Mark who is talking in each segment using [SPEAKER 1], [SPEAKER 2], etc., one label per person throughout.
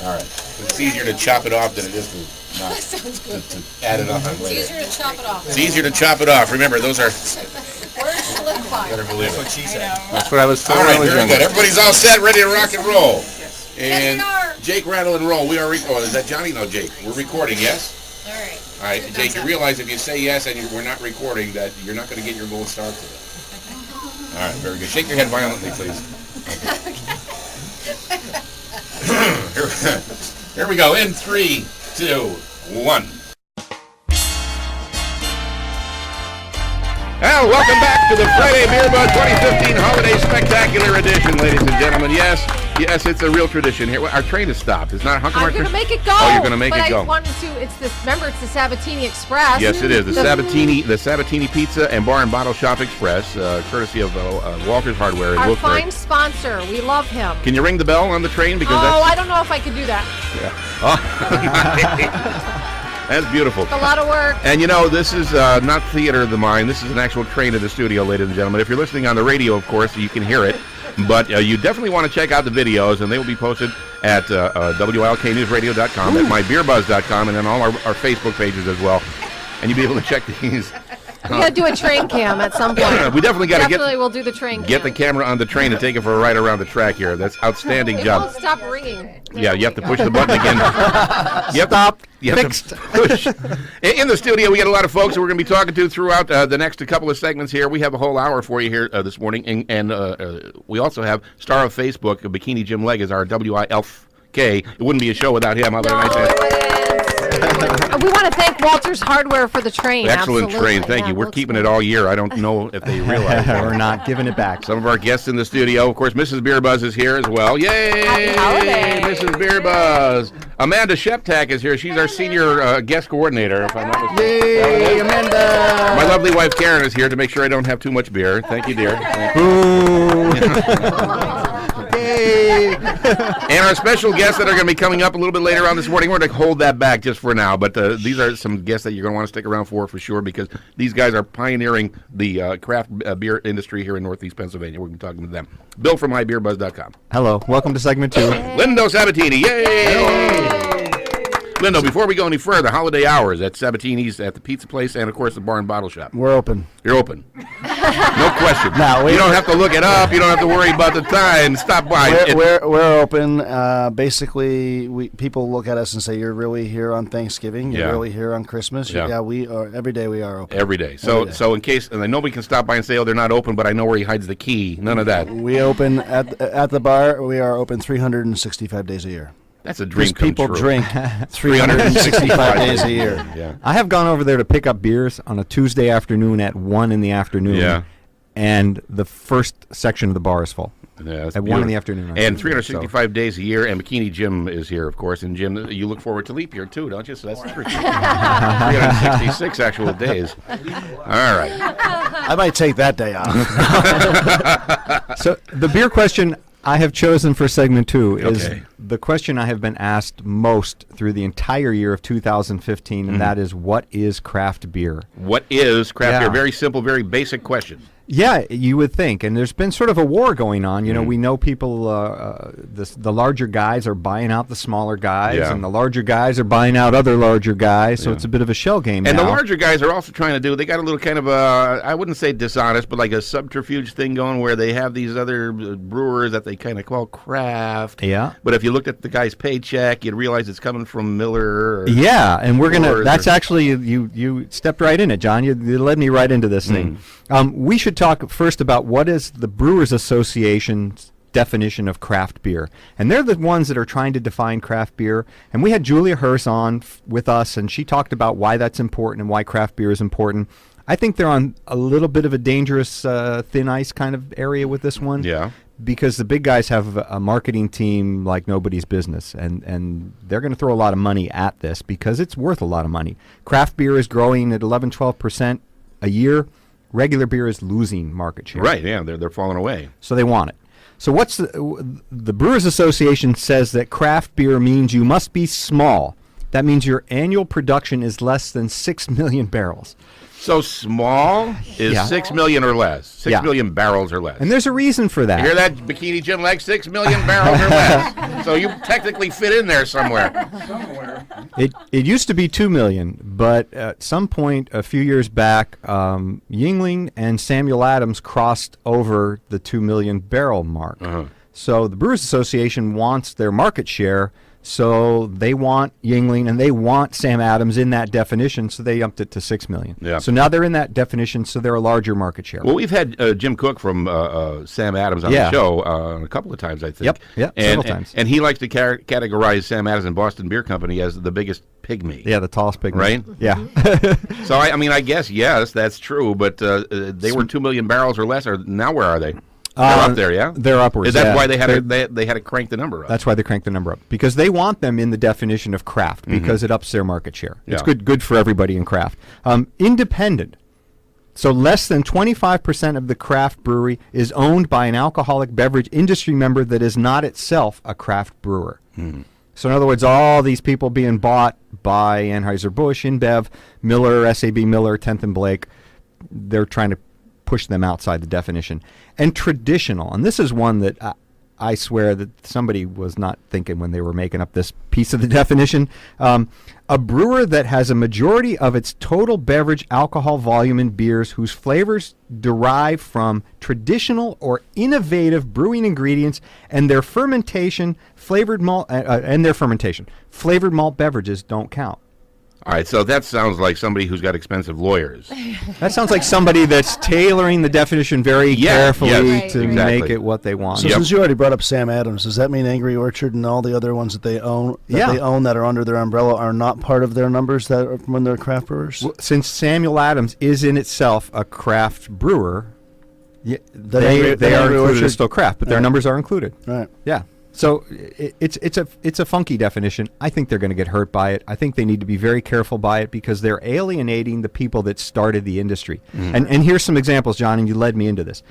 [SPEAKER 1] All right. It's easier to chop it off than it is to not
[SPEAKER 2] Sounds good.
[SPEAKER 1] to add it on later.
[SPEAKER 2] It's easier to chop it off.
[SPEAKER 1] It's easier to chop it off. Remember, those are.
[SPEAKER 2] Words to live by.
[SPEAKER 1] Better believe it.
[SPEAKER 3] That's what I was told.
[SPEAKER 1] All right,
[SPEAKER 3] when I was
[SPEAKER 1] very
[SPEAKER 3] younger.
[SPEAKER 1] good. Everybody's all set, ready to rock and roll. And
[SPEAKER 2] Yes, we are.
[SPEAKER 1] Jake, rattle and roll. We are. Is that Johnny? No, Jake. We're recording. Yes.
[SPEAKER 2] All right.
[SPEAKER 1] All right, Jake. You realize if you say yes and we're not recording, that you're not going to get your gold star today. All right, very good. Shake your head violently, please. Here we go. In 3, 2, 1. Well, welcome back to the Friday BeerBuzz 2015 Holiday Spectacular Edition, ladies and gentlemen. Yes, it's a real tradition here. Our train has stopped. It's not.
[SPEAKER 4] I'm going to make it go.
[SPEAKER 1] Oh, you're going to make it go.
[SPEAKER 4] But I wanted to. It's the Sabatini Express.
[SPEAKER 1] Yes, it is. The Sabatini Pizza and Bar and Bottle Shop Express, courtey of Walter's Hardware.
[SPEAKER 4] Our fine sponsor. We love him.
[SPEAKER 1] Can you ring the bell on the train? Because
[SPEAKER 4] I don't know if I could do that.
[SPEAKER 1] Yeah. Oh. That's beautiful.
[SPEAKER 4] It's a lot of work.
[SPEAKER 1] And this is not theater of the mind. This is an actual train to the studio, ladies and gentlemen. If you're listening on the radio, of course, you can hear it. But you definitely want to check out the videos, and they will be posted at WILKnewsradio.com, at mybeerbuzz.com, and then all our Facebook pages as well. And you'll be able to check these.
[SPEAKER 4] We got to do a train cam at some point.
[SPEAKER 1] We definitely got to
[SPEAKER 4] we'll do the train cam.
[SPEAKER 1] Get the camera on the train and take it for a ride around the track here. That's outstanding
[SPEAKER 4] It
[SPEAKER 1] job.
[SPEAKER 4] won't stop ringing.
[SPEAKER 1] Yeah, you have to push the button again. You have to push. In the studio, we got a lot of folks that we're going to be talking to throughout the next couple of segments here. We have a whole hour for you here this morning, and we also have star of Facebook, Bikini Jim Legg, is our WILK. It wouldn't be a show without him. How about a nice
[SPEAKER 4] We want to thank Walter's Hardware for the train.
[SPEAKER 1] Excellent
[SPEAKER 4] Absolutely.
[SPEAKER 1] train. Thank you. We're keeping it all year. I don't know if they realize that.
[SPEAKER 3] We're not giving it back.
[SPEAKER 1] Some of our guests in the studio. Of course, Mrs. BeerBuzz is here as well. Yay!
[SPEAKER 4] Happy holidays.
[SPEAKER 1] Mrs. BeerBuzz. Amanda Sheptak is here. She's our senior guest coordinator, if I'm not mistaken.
[SPEAKER 3] Yay, Amanda!
[SPEAKER 1] My lovely wife Karen is here to make sure I don't have too much beer. Thank you, dear.
[SPEAKER 3] Yay!
[SPEAKER 1] And our special guests that are going to be coming up a little bit later on this morning, we're going to hold that back just for now. But these are some guests that you're going to want to stick around for sure, because these guys are pioneering the craft beer industry here in Northeast Pennsylvania. We're going to be talking to them. Bill from mybeerbuzz.com.
[SPEAKER 3] Hello. Welcome to segment 2.
[SPEAKER 1] Lindo Sabatini. Yay! Lindo, before we go any further, holiday hours at Sabatini's, at the pizza place, and, of course, the bar and bottle shop.
[SPEAKER 5] We're open.
[SPEAKER 1] You're open. No question.
[SPEAKER 5] No,
[SPEAKER 1] you don't have to look it up. You don't have to worry about the time. Stop by.
[SPEAKER 5] We're open. Basically, people look at us and say, "You're really here on Thanksgiving. You're really here on Christmas."
[SPEAKER 1] Yeah.
[SPEAKER 5] We are. Every day we are open.
[SPEAKER 1] Every day. So in case nobody can stop by and say, "Oh, they're not open," but I know where he hides the key. None of that.
[SPEAKER 5] We open at the bar. We are open 365 days a year.
[SPEAKER 1] That's a dream come
[SPEAKER 5] people
[SPEAKER 1] true.
[SPEAKER 5] drink 365 days a year.
[SPEAKER 1] Yeah.
[SPEAKER 3] I have gone over there to pick up beers on a Tuesday afternoon at 1 in the afternoon.
[SPEAKER 1] Yeah.
[SPEAKER 3] And the first section of the bar is full.
[SPEAKER 1] Yeah, that's
[SPEAKER 3] at 1 in the afternoon.
[SPEAKER 1] And 365 days a year, and Bikini Jim is here, of course. And Jim, you look forward to leap year too, don't you? So that's 366 actual days. All right.
[SPEAKER 5] I might take that day off.
[SPEAKER 3] So the beer question I have chosen for segment 2 is
[SPEAKER 1] Okay.
[SPEAKER 3] the question I have been asked most through the entire year of 2015, and that is, what is craft beer?
[SPEAKER 1] What is craft beer?
[SPEAKER 3] Yeah.
[SPEAKER 1] Very simple, very basic question.
[SPEAKER 3] Yeah, you would think. And there's been sort of a war going on. You know, we know people, the larger guys are buying out the smaller guys, and the larger guys are buying out other larger guys, so it's a bit of a shell game
[SPEAKER 1] And
[SPEAKER 3] now.
[SPEAKER 1] the larger guys are also trying to they got a little kind of I wouldn't say dishonest, but like a subterfuge thing going where they have these other brewers that they kind of call craft.
[SPEAKER 3] Yeah.
[SPEAKER 1] But if you looked at the guy's paycheck, you'd realize it's coming from Miller.
[SPEAKER 3] Yeah, and we're going to,
[SPEAKER 1] Brewers
[SPEAKER 3] that's
[SPEAKER 1] or-
[SPEAKER 3] actually, you stepped right in it, John. You led me right into this thing. We should talk first about what is the Brewers Association's definition of craft beer. And they're the ones that are trying to define craft beer. And we had Julia Hurst on with us, and she talked about why that's important and why craft beer is important. I think they're on a little bit of a dangerous thin ice kind of area with this one.
[SPEAKER 1] Yeah.
[SPEAKER 3] Because the big guys have a marketing team like nobody's business, and they're going to throw a lot of money at this because it's worth a lot of money. Craft beer is growing at 11-12% a year. Regular beer is losing market share.
[SPEAKER 1] Right, yeah, they're falling away.
[SPEAKER 3] So they want it. So what's the Brewers Association says that craft beer means you must be small, that means your annual production is less than 6 million barrels.
[SPEAKER 1] So small is
[SPEAKER 3] Yeah.
[SPEAKER 1] 6 million or less. Six million
[SPEAKER 3] Yeah.
[SPEAKER 1] barrels or less.
[SPEAKER 3] And there's a reason for that.
[SPEAKER 1] You hear that, Bikini Jim Leg? 6 million barrels or less. So you technically fit in there somewhere.
[SPEAKER 3] It used to be 2 million, but at some point a few years back, Yuengling and Samuel Adams crossed over the 2 million barrel mark. So the Brewers Association wants their market share, so they want Yuengling and they want Sam Adams in that definition, so they upped it to 6 million.
[SPEAKER 1] Yeah.
[SPEAKER 3] So now they're in that definition, so they're a larger market share.
[SPEAKER 1] Well, we've had Jim Cook from Sam Adams on the show a couple of times, I think.
[SPEAKER 3] Yep,
[SPEAKER 1] and,
[SPEAKER 3] several times.
[SPEAKER 1] And he likes to categorize Sam Adams and Boston Beer Company as the biggest pygmy.
[SPEAKER 3] Yeah, the tallest pig.
[SPEAKER 1] Right?
[SPEAKER 3] Yeah.
[SPEAKER 1] So, I mean, I guess, yes, that's true, but they were 2 million barrels or less, or now where are they? They're up there, yeah?
[SPEAKER 3] They're upwards.
[SPEAKER 1] Is that
[SPEAKER 3] yeah.
[SPEAKER 1] why they had to crank the number up?
[SPEAKER 3] That's why they crank the number up, because they want them in the definition of craft, because it ups their market share. It's
[SPEAKER 1] Yeah.
[SPEAKER 3] good for everybody in craft. Independent. So less than 25% of the craft brewery is owned by an alcoholic beverage industry member that is not itself a craft brewer. So in other words, all these people being bought by Anheuser-Busch, InBev, Miller, SAB Miller, 10th and Blake, they're trying to push them outside the definition. And traditional, and this is one that I swear that somebody was not thinking when they were making up this piece of the definition. A brewer that has a majority of its total beverage alcohol volume in beers whose flavors derive from traditional or innovative brewing ingredients and their fermentation, flavored malt beverages don't count.
[SPEAKER 1] All right, so that sounds like somebody who's got expensive lawyers.
[SPEAKER 3] That sounds like somebody that's tailoring the definition very carefully
[SPEAKER 1] yes,
[SPEAKER 3] to
[SPEAKER 1] exactly.
[SPEAKER 3] make it what they want.
[SPEAKER 5] So since you already brought up Sam Adams, does that mean Angry Orchard and all the other ones that they own that are under their umbrella are not part of their numbers that are when they're craft brewers?
[SPEAKER 3] Well, since Samuel Adams is in itself a craft brewer, they are included as still craft, but their numbers are included.
[SPEAKER 5] Right.
[SPEAKER 3] Yeah. So it's a funky definition. I think they're going to get hurt by it. I think they need to be very careful by it because they're alienating the people that started the industry. And here's some examples, John, and you led me into this.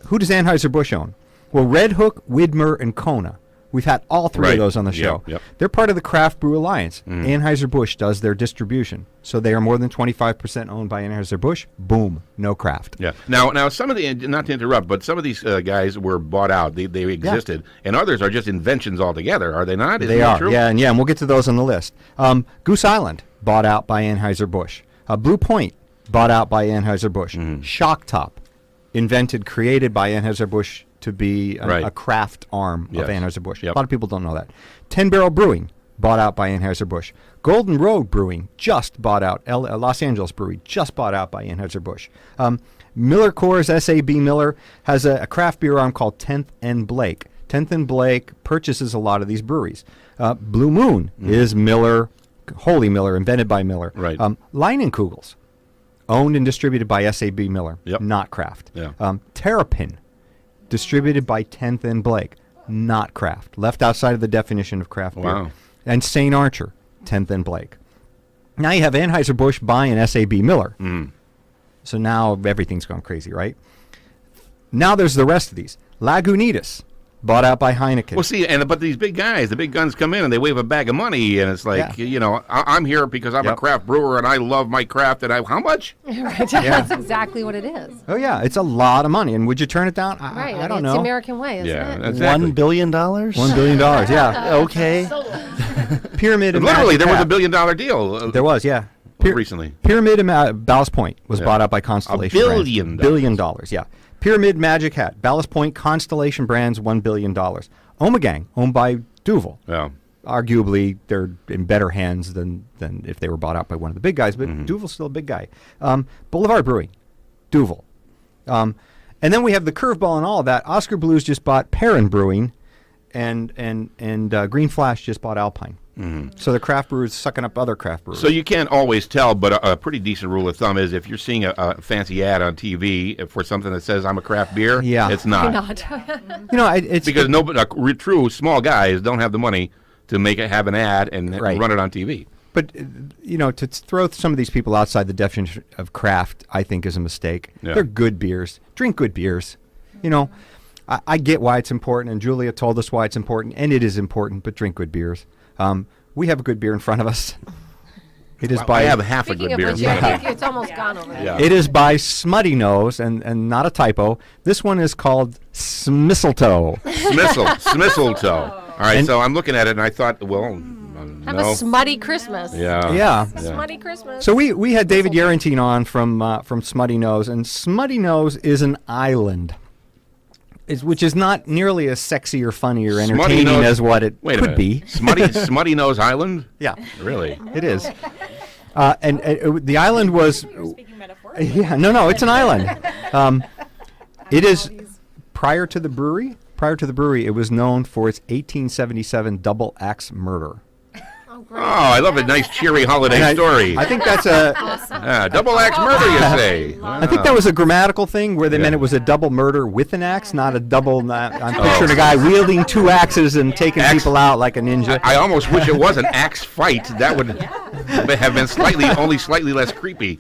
[SPEAKER 3] Who does Anheuser-Busch own? Well, Red Hook, Widmer, and Kona. We've had all three of those on the show.
[SPEAKER 1] Yep.
[SPEAKER 3] They're part of the Craft Brew Alliance. Anheuser-Busch does their distribution. So they are more than 25% owned by Anheuser-Busch. Boom, no craft.
[SPEAKER 1] Yeah. Now, some of the, not to interrupt, but some of these guys were bought out. They existed. And others are just inventions altogether, are they not? Isn't
[SPEAKER 3] They
[SPEAKER 1] that
[SPEAKER 3] are,
[SPEAKER 1] true?
[SPEAKER 3] yeah, and we'll get to those on the list. Goose Island, bought out by Anheuser-Busch. Blue Point, bought out by Anheuser-Busch. Shock Top, created by Anheuser-Busch to be a craft arm of Anheuser-Busch.
[SPEAKER 1] Yep.
[SPEAKER 3] A lot of people don't know that. 10 Barrel Brewing, bought out by Anheuser-Busch. Golden Road Brewing, just bought out. Los Angeles Brewery, just bought out by Anheuser-Busch. Miller Coors, SAB Miller, has a craft beer arm called 10th and Blake. 10th and Blake purchases a lot of these breweries. Blue Moon is Miller, Holy Miller, invented by Miller.
[SPEAKER 1] Right.
[SPEAKER 3] Leinenkugels, owned and distributed by SAB Miller,
[SPEAKER 1] Yep.
[SPEAKER 3] not craft.
[SPEAKER 1] Yeah.
[SPEAKER 3] Terrapin, distributed by 10th and Blake, not craft, left outside of the definition of craft beer.
[SPEAKER 1] Wow.
[SPEAKER 3] And St. Archer, 10th and Blake. Now you have Anheuser-Busch buying SAB Miller. So now everything's gone crazy, right? Now there's the rest of these. Lagunitas, bought out by Heineken.
[SPEAKER 1] Well, see, but these big guys, the big guns come in and they wave a bag of money, and it's like, I'm here because I'm a craft brewer and I love my craft, and how much?
[SPEAKER 4] Right. That's exactly what it is.
[SPEAKER 3] Oh, yeah, it's a lot of money. And would you turn it down?
[SPEAKER 4] Right.
[SPEAKER 3] I don't
[SPEAKER 4] It's
[SPEAKER 3] know.
[SPEAKER 4] the American way, isn't it?
[SPEAKER 1] Exactly.
[SPEAKER 5] $1 billion?
[SPEAKER 3] $1 billion, yeah.
[SPEAKER 5] Okay.
[SPEAKER 3] Pyramid and
[SPEAKER 1] Literally,
[SPEAKER 3] Magic
[SPEAKER 1] there was
[SPEAKER 3] Hat.
[SPEAKER 1] $1 billion deal.
[SPEAKER 3] There was, yeah.
[SPEAKER 1] Recently.
[SPEAKER 3] Pyramid and Ballast Point was bought out by Constellation
[SPEAKER 1] $1
[SPEAKER 3] Brands.
[SPEAKER 1] billion.
[SPEAKER 3] $1 billion, yeah. Pyramid, Magic Hat, Ballast Point, Constellation Brands, $1 billion. Omegang, owned by Duvel.
[SPEAKER 1] Yeah.
[SPEAKER 3] Arguably, they're in better hands than if they were bought out by one of the big guys, but Duvel's still a big guy. Boulevard Brewing, Duvel. And then we have the curveball and all of that. Oscar Blues just bought Perrin Brewing, and Green Flash just bought Alpine. So the craft brewers sucking up other craft brewers.
[SPEAKER 1] So you can't always tell, but a pretty decent rule of thumb is if you're seeing a fancy ad on TV for something that says I'm a craft beer, it's not.
[SPEAKER 3] It's
[SPEAKER 1] Because true small guys don't have the money to have an ad and run it on TV.
[SPEAKER 3] But, to throw some of these people outside the definition of craft, I think is a mistake.
[SPEAKER 1] Yeah.
[SPEAKER 3] They're good beers. Drink good beers. I get why it's important, and Julia told us why it's important, and it is important, but drink good beers. we have a good beer in front of us. It is
[SPEAKER 1] I
[SPEAKER 3] by
[SPEAKER 1] have half a
[SPEAKER 4] Speaking
[SPEAKER 1] good
[SPEAKER 4] of
[SPEAKER 1] beer in
[SPEAKER 4] which,
[SPEAKER 1] front of me.
[SPEAKER 4] it's almost gone over there.
[SPEAKER 1] Yeah.
[SPEAKER 3] It is by Smutty Nose, and not a typo. This one is called Mistletoe.
[SPEAKER 1] Smistletoe. All right,
[SPEAKER 3] And-
[SPEAKER 1] so I'm looking at it, and I thought, well,
[SPEAKER 4] Have
[SPEAKER 1] no.
[SPEAKER 4] a smutty Christmas.
[SPEAKER 1] Yeah.
[SPEAKER 3] Yeah.
[SPEAKER 4] Smutty Christmas.
[SPEAKER 3] So we had David Yarantine on from Smutty Nose, and Smutty Nose is an island, which is not nearly as sexy or funny or
[SPEAKER 1] Smutty
[SPEAKER 3] entertaining
[SPEAKER 1] Nose-
[SPEAKER 3] as what it
[SPEAKER 1] Wait a
[SPEAKER 3] could
[SPEAKER 1] minute.
[SPEAKER 3] be.
[SPEAKER 1] Smutty Nose Island?
[SPEAKER 3] Yeah,
[SPEAKER 1] Really?
[SPEAKER 3] it is. And the island was.
[SPEAKER 2] Speaking metaphorically.
[SPEAKER 3] Yeah, no, it's an island. It is prior to the brewery. Prior to the brewery, it was known for its 1877 double axe murder.
[SPEAKER 1] Oh, I love a nice, cheery holiday
[SPEAKER 3] And
[SPEAKER 1] story.
[SPEAKER 3] I think that's a.
[SPEAKER 1] Double axe murder, you say?
[SPEAKER 3] I think that was a grammatical thing where they meant it was a double murder with an axe, not a double. I'm picturing a guy wielding two axes and taking people out like a ninja.
[SPEAKER 1] I almost wish it was an axe fight. That would have been only slightly less creepy.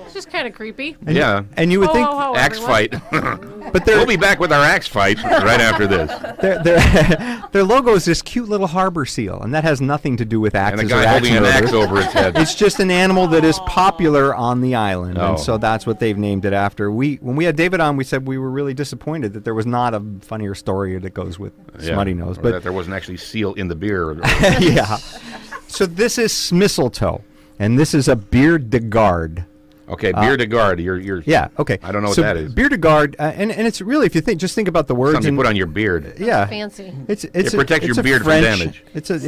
[SPEAKER 4] It's just kind of creepy.
[SPEAKER 1] Yeah.
[SPEAKER 3] And you would think,
[SPEAKER 1] Axe
[SPEAKER 4] everyone.
[SPEAKER 1] fight.
[SPEAKER 3] but
[SPEAKER 1] We'll be back with our axe fight right after this.
[SPEAKER 3] their logo is this cute little harbor seal, and that has nothing to do with
[SPEAKER 1] And
[SPEAKER 3] axes
[SPEAKER 1] a
[SPEAKER 3] or
[SPEAKER 1] guy
[SPEAKER 3] axe
[SPEAKER 1] holding an
[SPEAKER 3] murder.
[SPEAKER 1] axe over its head.
[SPEAKER 3] It's just an animal that is popular on the island,
[SPEAKER 1] Oh.
[SPEAKER 3] and so that's what they've named it after. When we had David on, we said we were really disappointed that there was not a funnier story that goes with Smutty Nose,
[SPEAKER 1] Or
[SPEAKER 3] but
[SPEAKER 1] that there wasn't actually seal in the beer.
[SPEAKER 3] yeah. So this is Mistletoe, and this is a Bier de Garde.
[SPEAKER 1] Okay, beer de garde. You're
[SPEAKER 3] Yeah. Okay.
[SPEAKER 1] I don't know
[SPEAKER 3] so
[SPEAKER 1] what that is.
[SPEAKER 3] Bier de Garde, and it's really, if you just think about the words.
[SPEAKER 1] Something you
[SPEAKER 3] and-
[SPEAKER 1] put on your beard.
[SPEAKER 3] Yeah.
[SPEAKER 4] Fancy.
[SPEAKER 3] It
[SPEAKER 1] protects your beard from damage.
[SPEAKER 3] It's a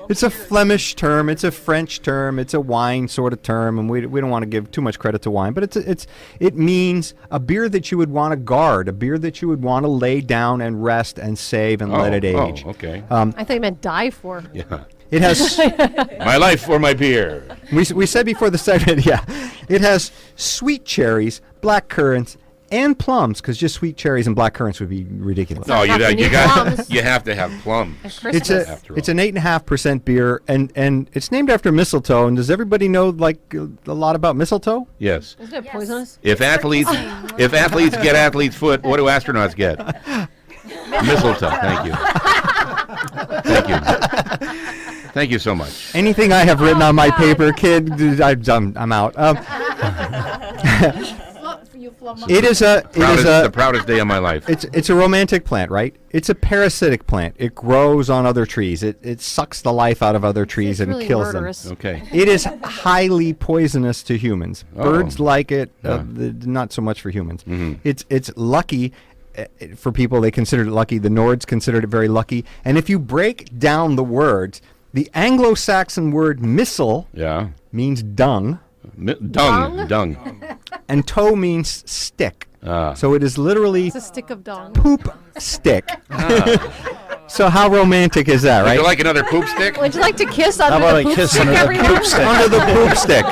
[SPEAKER 3] it's a Flemish term. It's a French term. It's a wine sort of term, and we don't want to give too much credit to wine, but it means a beer that you would want to guard, a beer that you would want to lay down and rest and save and let it age.
[SPEAKER 1] Oh, okay.
[SPEAKER 4] I thought you meant die for.
[SPEAKER 1] Yeah.
[SPEAKER 3] It has.
[SPEAKER 1] My life for my beer.
[SPEAKER 3] we said before the segment. Yeah, it has sweet cherries, black currants, and plums, because just sweet cherries and black currants would be ridiculous.
[SPEAKER 1] No,
[SPEAKER 4] Not
[SPEAKER 1] you
[SPEAKER 4] need
[SPEAKER 1] got
[SPEAKER 4] plums.
[SPEAKER 1] you have to have plums.
[SPEAKER 3] It's
[SPEAKER 1] After
[SPEAKER 3] it's
[SPEAKER 1] all.
[SPEAKER 3] an 8.5% beer, and it's named after mistletoe. And does everybody know a lot about mistletoe?
[SPEAKER 1] Yes.
[SPEAKER 4] Isn't it poisonous?
[SPEAKER 1] If athletes get athlete's foot, what do astronauts get? Mistletoe. Thank you. Thank you. Thank you so much.
[SPEAKER 3] Anything I have written on my paper, kid, I'm out. It is
[SPEAKER 1] The
[SPEAKER 3] a
[SPEAKER 1] proudest day of my life.
[SPEAKER 3] it's a romantic plant, right? It's a parasitic plant. It grows on other trees. It sucks the life out of other trees
[SPEAKER 4] It's
[SPEAKER 3] and
[SPEAKER 4] really
[SPEAKER 3] kills
[SPEAKER 4] murderous.
[SPEAKER 3] them.
[SPEAKER 1] Okay.
[SPEAKER 3] It is highly poisonous to humans.
[SPEAKER 1] Oh.
[SPEAKER 3] Birds like it,
[SPEAKER 1] Yeah.
[SPEAKER 3] not so much for humans.
[SPEAKER 1] Mhm.
[SPEAKER 3] It's lucky. For people, they considered it lucky. The Nords considered it very lucky. And if you break down the words, the Anglo-Saxon word missile
[SPEAKER 1] Yeah.
[SPEAKER 3] means dung,
[SPEAKER 1] Dung.
[SPEAKER 3] and toe means stick.
[SPEAKER 1] Ah.
[SPEAKER 3] So it is literally
[SPEAKER 4] It's a stick of dung.
[SPEAKER 3] poop stick. So how romantic is that,
[SPEAKER 1] Would
[SPEAKER 3] right?
[SPEAKER 1] you like another poop stick?
[SPEAKER 4] Would you like to kiss under
[SPEAKER 5] about
[SPEAKER 4] the
[SPEAKER 5] a
[SPEAKER 4] poop
[SPEAKER 5] kiss
[SPEAKER 4] stick,
[SPEAKER 5] under the
[SPEAKER 4] everyone?
[SPEAKER 5] poop stick?
[SPEAKER 3] Under the poop stick.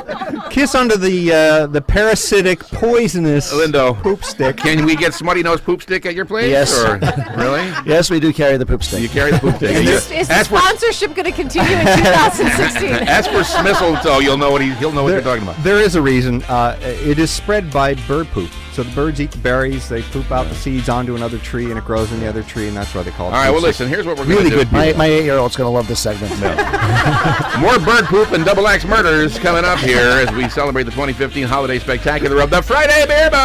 [SPEAKER 3] Kiss under the parasitic, poisonous
[SPEAKER 1] Lindo.
[SPEAKER 3] poop stick.
[SPEAKER 1] Can we get Smutty Nose poop stick at your place?
[SPEAKER 5] Yes.
[SPEAKER 1] Or, really?
[SPEAKER 5] Yes, we do carry the poop
[SPEAKER 1] You
[SPEAKER 5] stick.
[SPEAKER 1] carry the poop stick.
[SPEAKER 4] Is the
[SPEAKER 1] As for
[SPEAKER 4] sponsorship going to continue in 2016?
[SPEAKER 1] as for Smistletoe, he'll know what he'll know what you're talking about.
[SPEAKER 3] There is a reason. It is spread by bird poop. So the birds eat the berries, they poop out the seeds onto another tree, and it grows in the other tree, and that's why they call it.
[SPEAKER 1] All right. Well,
[SPEAKER 3] poop stick.
[SPEAKER 1] listen. Here's what we're
[SPEAKER 3] Really
[SPEAKER 1] going to
[SPEAKER 3] good
[SPEAKER 1] do.
[SPEAKER 5] My 8-year-old's going to love this segment.
[SPEAKER 1] More bird poop and double axe murders coming up here as we celebrate the 2015 holiday spectacular of the Friday Beer Buzz.